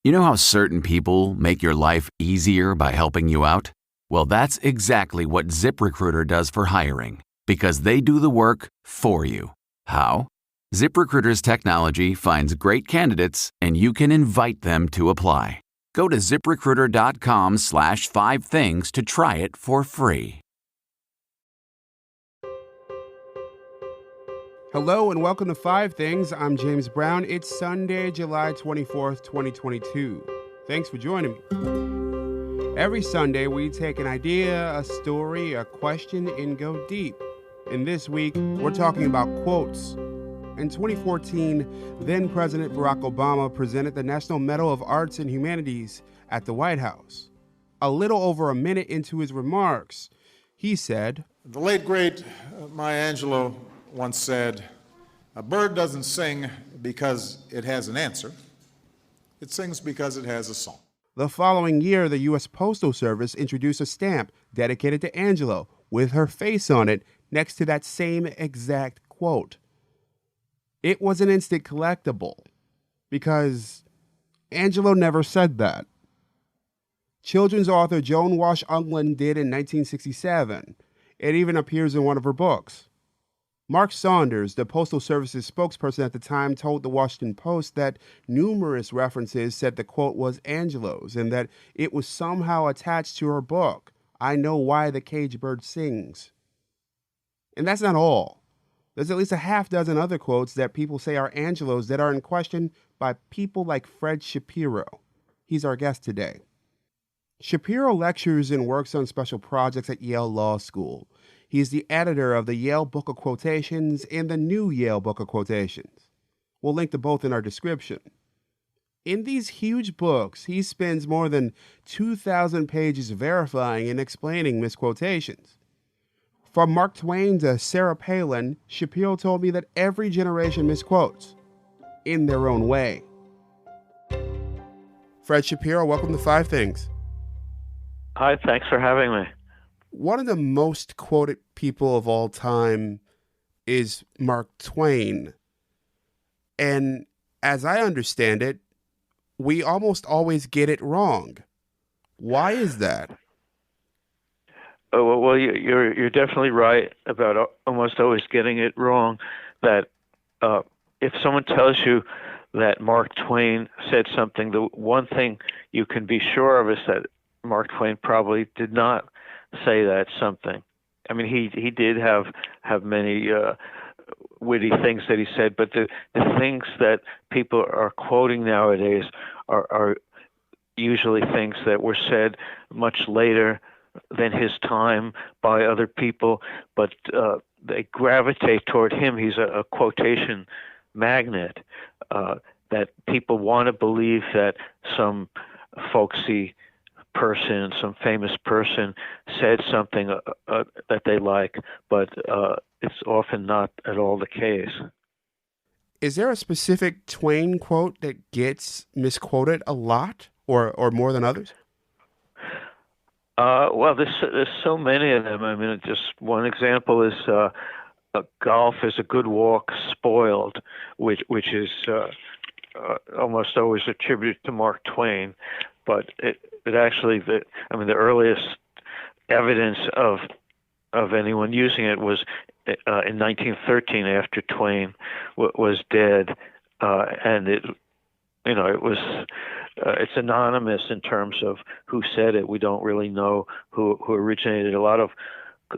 You know how certain people make your life easier by helping you out? Well, that's exactly what ZipRecruiter does for hiring, because they do the work for you. How? ZipRecruiter's technology finds great candidates, and you can invite them to apply. Go to ziprecruiter.com/5things to try it for free. Hello and welcome to 5 Things. I'm James Brown. It's Sunday, July 24th, 2022. Thanks for joining me. Every Sunday, we take an idea, a story, a question, and go deep. And this week, we're talking about quotes. In 2014, then President Barack Obama presented the National Medal of Arts and Humanities at the White House. A little over a minute into his remarks, he said, The late, great Maya Angelou once said, "A bird doesn't sing because it has an answer. It sings because it has a song." The following year, the U.S. Postal Service introduced a stamp dedicated to Angelou with her face on it next to that same exact quote. It was an instant collectible because Angelou never said that. Children's author Joan Wash Unglin did in 1967. It even appears in one of her books. Mark Saunders, the Postal Service's spokesperson at the time, told the Washington Post that numerous references said the quote was Angelou's and that it was somehow attached to her book, I Know Why the Caged Bird Sings. And that's not all. There's at least a half dozen other quotes that people say are Angelou's that are in question by people like Fred Shapiro. He's our guest today. Shapiro lectures and works on special projects at Yale Law School. He's the editor of the Yale Book of Quotations and the new Yale Book of Quotations. We'll link to both in our description. In these huge books, he spends more than 2,000 pages verifying and explaining misquotations. From Mark Twain to Sarah Palin, Shapiro told me that every generation misquotes in their own way. Fred Shapiro, welcome to 5 Things. Hi, thanks for having me. One of the most quoted people of all time is Mark Twain. And as I understand it, we almost always get it wrong. Why is that? Oh, well, you're definitely right about almost always getting it wrong. That if someone tells you that Mark Twain said something, the one thing you can be sure of is that Mark Twain probably did not say that something. I mean, he did have many witty things that he said, but the things that people are quoting nowadays are usually things that were said much later than his time by other people, but they gravitate toward him. He's a quotation magnet, that people want to believe that some folksy person, some famous person said something that they like, but it's often not at all the case. Is there a specific Twain quote that gets misquoted a lot or more than others? Well, there's so many of them. I mean, just one example is golf is a good walk spoiled, which is almost always attributed to Mark Twain, but it actually, the earliest evidence of anyone using it was in 1913 after Twain was dead, and it was it's anonymous in terms of who said it. We don't really know who originated. A lot of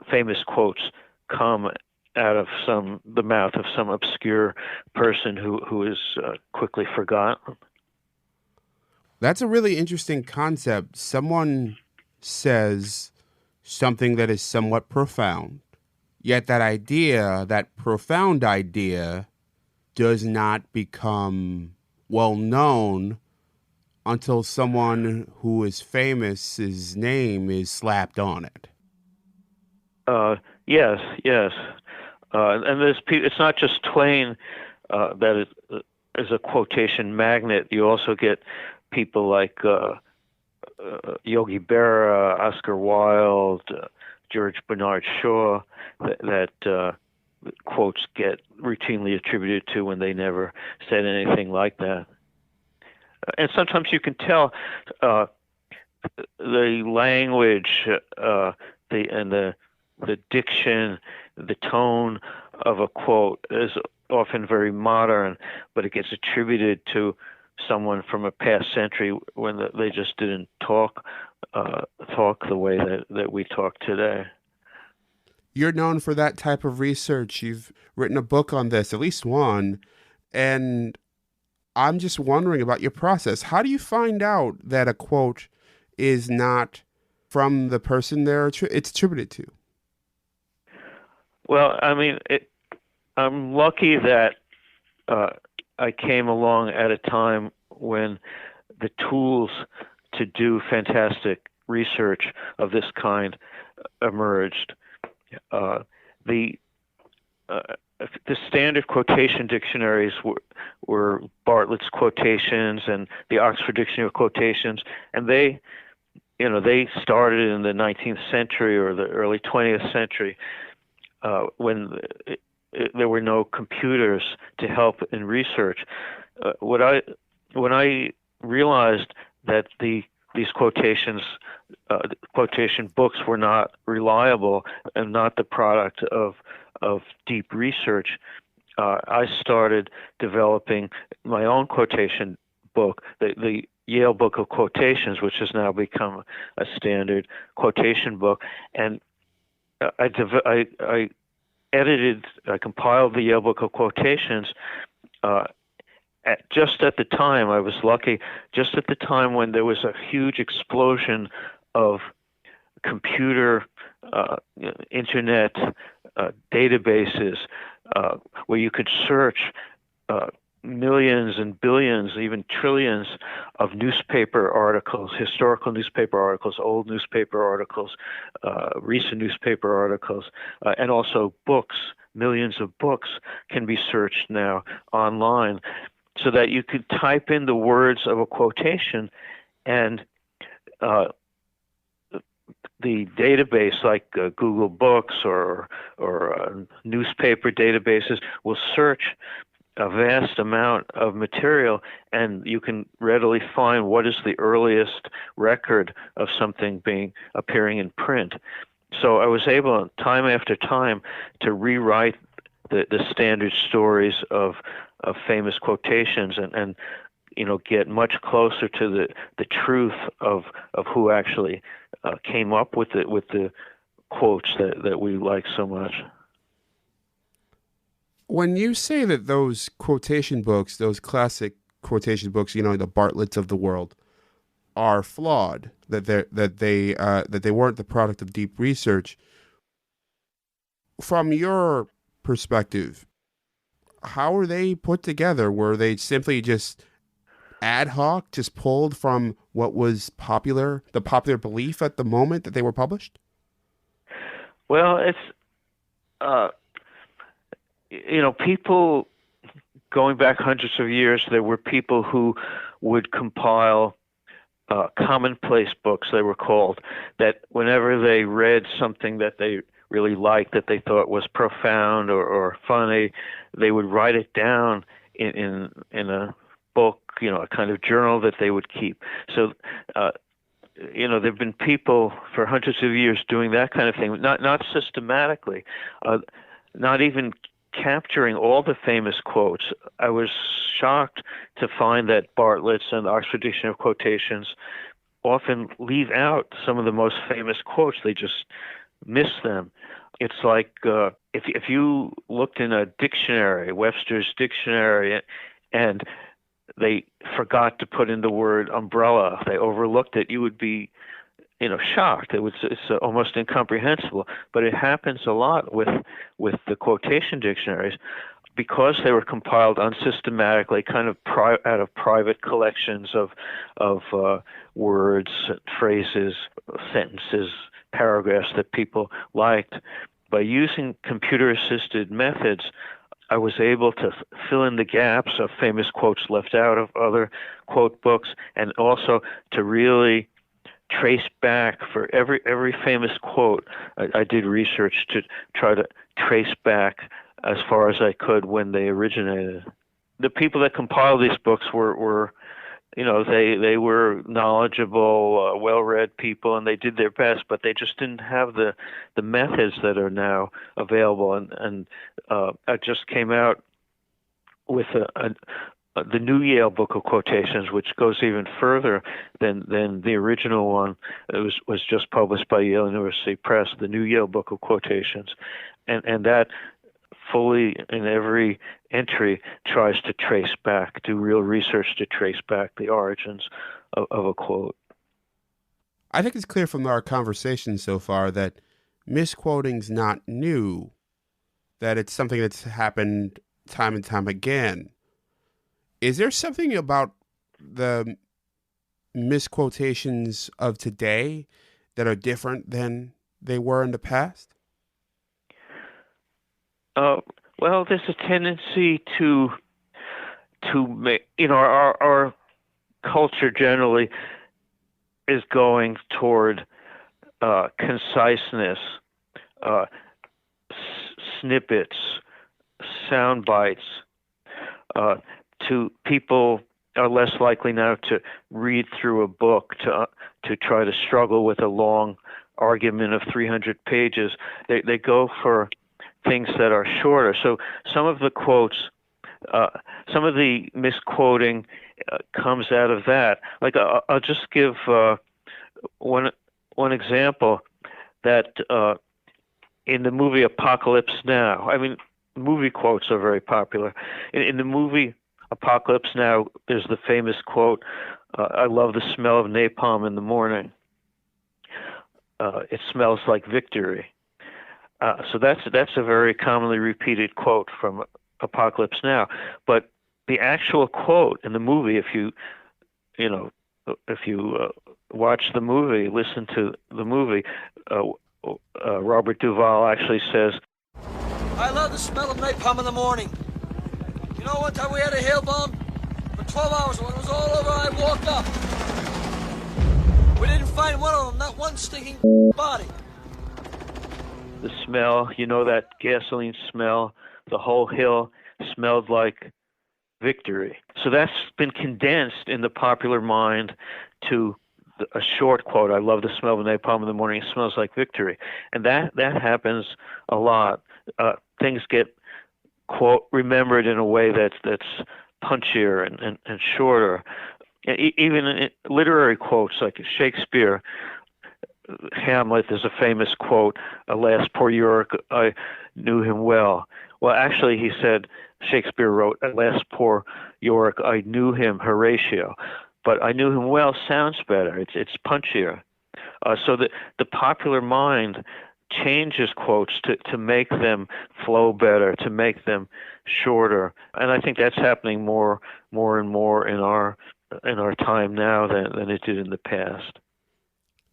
famous quotes come out of the mouth of some obscure person who is quickly forgotten. That's a really interesting concept. Someone says something that is somewhat profound, yet that profound idea does not become well known until someone who is famous's name is slapped on it. Yes. And it's not just Twain that is a quotation magnet. You also get people like Yogi Berra, Oscar Wilde, George Bernard Shaw, that quotes get routinely attributed to when they never said anything like that. And sometimes you can tell the language, the diction, the tone of a quote is often very modern, but it gets attributed to someone from a past century when they just didn't talk the way that we talk today. You're known for that type of research. You've written a book on this, at least one, and I'm just wondering about your process. How do you find out that a quote is not from the person it's attributed to? Well, I mean, I'm lucky that I came along at a time when the tools to do fantastic research of this kind emerged. The standard quotation dictionaries were Bartlett's Quotations and the Oxford Dictionary of Quotations, and they started in the 19th century or the early 20th century when there were no computers to help in research. When I realized that these quotation books were not reliable and not the product of deep research, I started developing my own quotation book, the Yale Book of Quotations, which has now become a standard quotation book. And I compiled the Yale Book of Quotations just at the time. I was lucky, just at the time when there was a huge explosion of computer, internet databases where you could search millions and billions, even trillions of newspaper articles, historical newspaper articles, old newspaper articles, recent newspaper articles, and also books. Millions of books can be searched now online, so that you could type in the words of a quotation, and the database like Google Books or newspaper databases will search a vast amount of material, and you can readily find what is the earliest record of something appearing in print. So I was able, time after time, to rewrite the standard stories of famous quotations and get much closer to the truth of who actually came up with the quotes that we like so much. When you say that those quotation books, those classic quotation books, the Bartletts of the world, are flawed, that they weren't the product of deep research, from your perspective, how were they put together? Were they simply just ad hoc, just pulled from what was the popular belief at the moment that they were published? Well, it's people going back hundreds of years, there were people who would compile commonplace books, they were called, that whenever they read something that they really liked, that they thought was profound or funny, they would write it down in a book, a kind of journal that they would keep. So, there have been people for hundreds of years doing that kind of thing, not systematically, not even capturing all the famous quotes. I was shocked to find that Bartlett's and the Oxford Dictionary of Quotations often leave out some of the most famous quotes. They just miss them. It's like if you looked in a dictionary, Webster's dictionary, and they forgot to put in the word umbrella, they overlooked it, you would be shocked. It's almost incomprehensible. But it happens a lot with the quotation dictionaries, because they were compiled unsystematically, kind of out of private collections of words, phrases, sentences, paragraphs that people liked. By using computer-assisted methods, I was able to fill in the gaps of famous quotes left out of other quote books, and also to really trace back for every famous quote. I did research to try to trace back as far as I could when they originated. The people that compiled these books were they were knowledgeable, well-read people, and they did their best, but they just didn't have the methods that are now available. And I just came out with the new Yale Book of Quotations, which goes even further than the original one. It was just published by Yale University Press, the new Yale Book of Quotations, and that fully in every entry tries to trace back, do real research to trace back the origins of a quote. I think it's clear from our conversation so far that misquoting's not new, that it's something that's happened time and time again. Is there something about the misquotations of today that are different than they were in the past? Well, there's a tendency to make, our culture generally is going toward conciseness, snippets, soundbites. To people are less likely now to read through a book to try to struggle with a long argument of 300 pages. They go for things that are shorter. So some of the quotes, some of the misquoting comes out of that. Like I'll just give one example that in the movie Apocalypse Now. I mean, movie quotes are very popular. In the movie Apocalypse Now, there's the famous quote, "I love the smell of napalm in the morning. It smells like victory." So that's a very commonly repeated quote from Apocalypse Now. But the actual quote in the movie, if you watch the movie, listen to the movie, Robert Duvall actually says, "I love the smell of napalm in the morning. You know, one time we had a hail bomb for 12 hours. When it was all over, I walked up. We didn't find one of them, not one stinking body." The smell, that gasoline smell, the whole hill smelled like victory. So that's been condensed in the popular mind to a short quote, "I love the smell of napalm in the morning. It smells like victory." And that happens a lot. Things get quote remembered in a way that's punchier and shorter. Even in literary quotes like Shakespeare, Hamlet, there's a famous quote, "Alas, poor Yorick, I knew him well." Well, actually, he said, Shakespeare wrote, "Alas, poor Yorick, I knew him, Horatio." But "I knew him well" sounds better. It's punchier. So the popular mind changes quotes to make them flow better, to make them shorter. And I think that's happening more and more in our time now than it did in the past.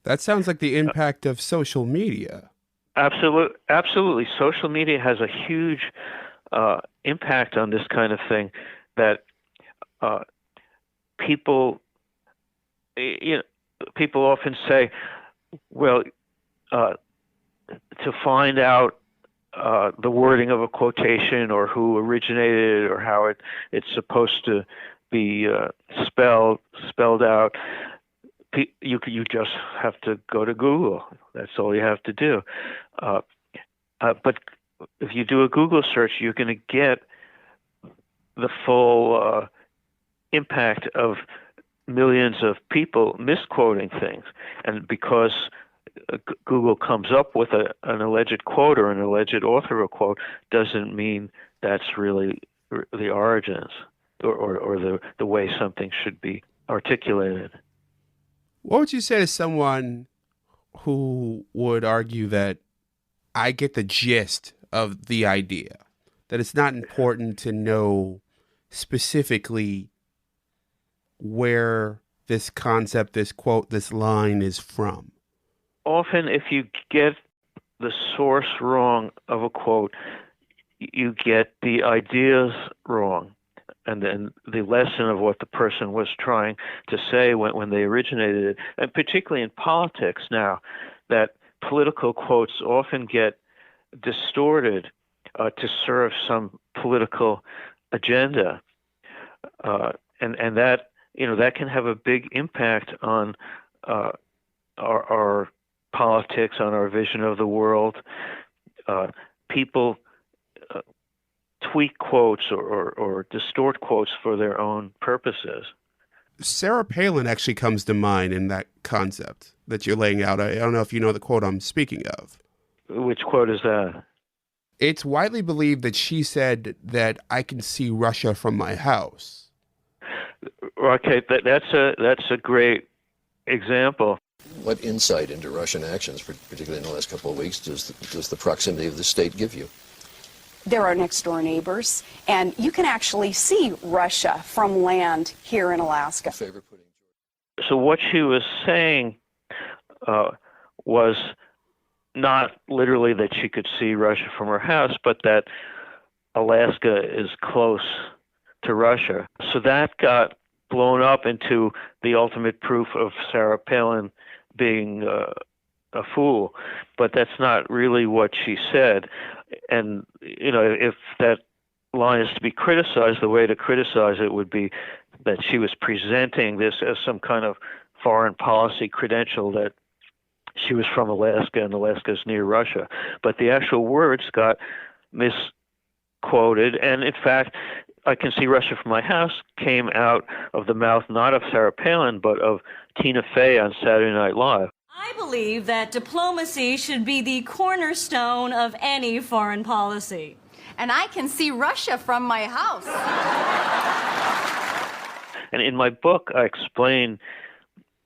That sounds like the impact of social media. Absolutely. Social media has a huge impact on this kind of thing, that people often say, well, to find out the wording of a quotation or who originated it or how it's supposed to be spelled out, you just have to go to Google. That's all you have to do. But if you do a Google search, you're going to get the full impact of millions of people misquoting things. And because Google comes up with an alleged quote or an alleged author of a quote, doesn't mean that's really the origins or the way something should be articulated. What would you say to someone who would argue that I get the gist of the idea, that it's not important to know specifically where this concept, this quote, this line is from? Often, if you get the source wrong of a quote, you get the ideas wrong, and then the lesson of what the person was trying to say when they originated it. And particularly in politics now, that political quotes often get distorted to serve some political agenda, and that that can have a big impact on our politics, on our vision of the world. People tweak quotes or distort quotes for their own purposes. Sarah Palin actually comes to mind in that concept that you're laying out. I don't know if you know the quote I'm speaking of. Which quote is that? It's widely believed that she said that I can see Russia from my house. Okay, that's a great example. What insight into Russian actions, particularly in the last couple of weeks, does the proximity of the state give you? There are next-door neighbors, and you can actually see Russia from land here in Alaska. So what she was saying was not literally that she could see Russia from her house, but that Alaska is close to Russia. So that got blown up into the ultimate proof of Sarah Palin being a fool, but that's not really what she said. And, if that line is to be criticized, the way to criticize it would be that she was presenting this as some kind of foreign policy credential that she was from Alaska and Alaska's near Russia. But the actual words got misquoted. And in fact, I can see Russia from my house came out of the mouth not of Sarah Palin, but of Tina Fey on Saturday Night Live. I believe that diplomacy should be the cornerstone of any foreign policy. And I can see Russia from my house. And in my book, I explain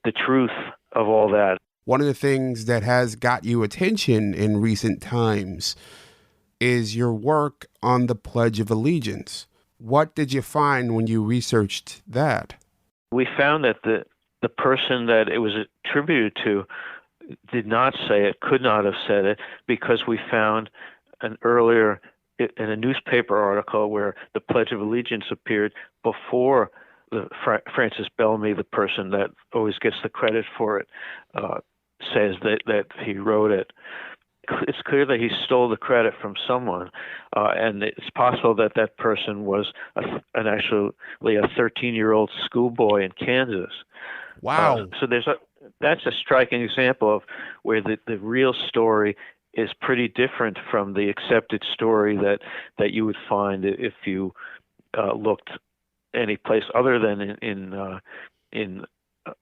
the truth of all that. One of the things that has got you attention in recent times is your work on the Pledge of Allegiance. What did you find when you researched that? We found that the person that it was attributed to did not say it, could not have said it, because we found an earlier in a newspaper article where the Pledge of Allegiance appeared before Francis Bellamy, the person that always gets the credit for it, says that he wrote it. It's clear that he stole the credit from someone, and it's possible that that person was actually a 13-year-old schoolboy in Kansas. Wow. So that's a striking example of where the real story is pretty different from the accepted story that you would find if you looked any place other than in an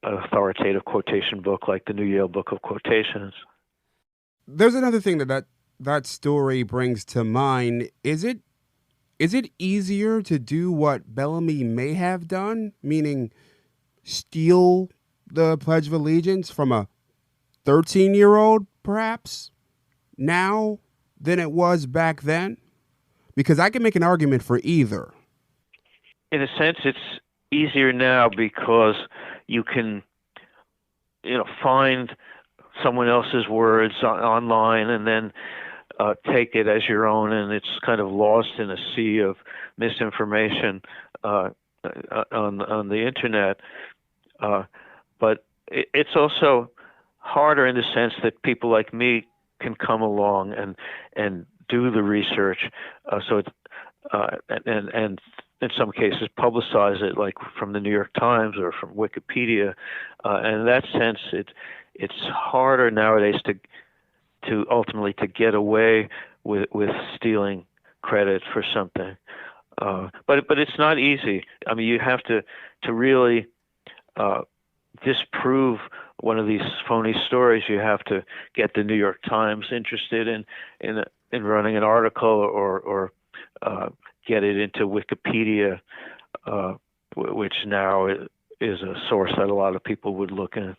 authoritative quotation book like the New Yale Book of Quotations. There's another thing that story brings to mind. Is it easier to do what Bellamy may have done, meaning steal the Pledge of Allegiance from a 13-year-old, perhaps, now than it was back then? Because I can make an argument for either. In a sense, it's easier now because you can, find someone else's words online and then take it as your own, and it's kind of lost in a sea of misinformation on the internet. But it's also harder in the sense that people like me can come along and do the research. So it's and in some cases publicize it, like from the New York Times or from Wikipedia. And in that sense, it's harder nowadays to ultimately to get away with stealing credit for something. But it's not easy. I mean, you have to really disprove one of these phony stories. You have to get the New York Times interested in running an article or get it into Wikipedia, which now is a source that a lot of people would look in.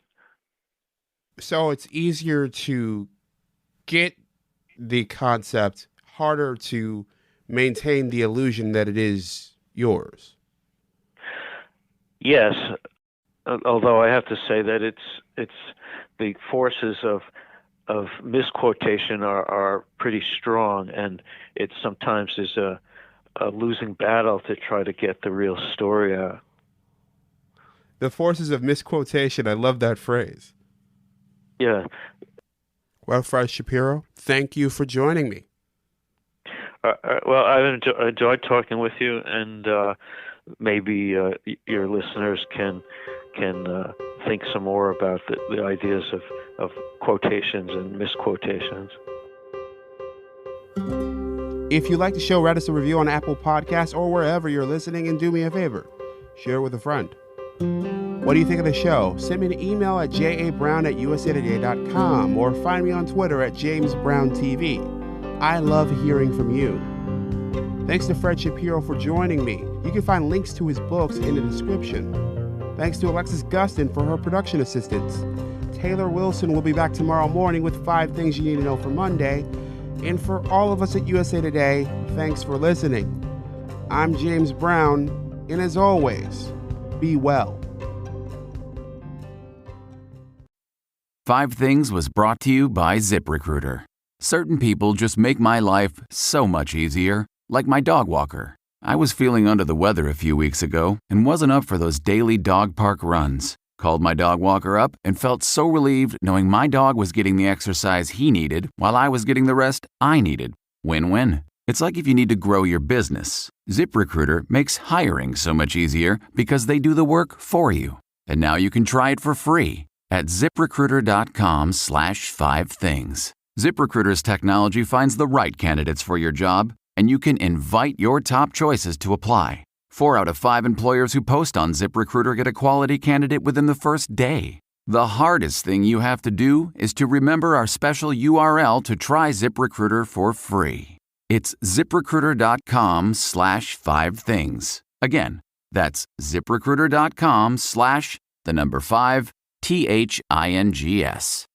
So it's easier to get the concept, harder to maintain the illusion that it is yours. Yes, although I have to say that it's the forces of misquotation are pretty strong, and it sometimes is a losing battle to try to get the real story out. The forces of misquotation. I love that phrase. Yeah. Well, Fred Shapiro, thank you for joining me. Well, I've enjoyed talking with you, and maybe your listeners can think some more about the ideas of quotations and misquotations. If you like the show, write us a review on Apple Podcasts or wherever you're listening, and do me a favor, share it with a friend. What do you think of the show? Send me an email at jabrown@usatoday.com or find me on Twitter at JamesBrownTV. I love hearing from you. Thanks to Fred Shapiro for joining me. You can find links to his books in the description. Thanks to Alexis Gustin for her production assistance. Taylor Wilson will be back tomorrow morning with 5 things you need to know for Monday. And for all of us at USA Today, thanks for listening. I'm James Brown, and as always, be well. 5 Things was brought to you by ZipRecruiter. Certain people just make my life so much easier, like my dog walker. I was feeling under the weather a few weeks ago and wasn't up for those daily dog park runs. Called my dog walker up and felt so relieved knowing my dog was getting the exercise he needed while I was getting the rest I needed. Win-win. It's like if you need to grow your business. ZipRecruiter makes hiring so much easier because they do the work for you. And now you can try it for free at ZipRecruiter.com/5things. ZipRecruiter's technology finds the right candidates for your job, and you can invite your top choices to apply. 4 out of 5 employers who post on ZipRecruiter get a quality candidate within the first day. The hardest thing you have to do is to remember our special URL to try ZipRecruiter for free. It's ZipRecruiter.com/5things. Again, that's ZipRecruiter.com/5things.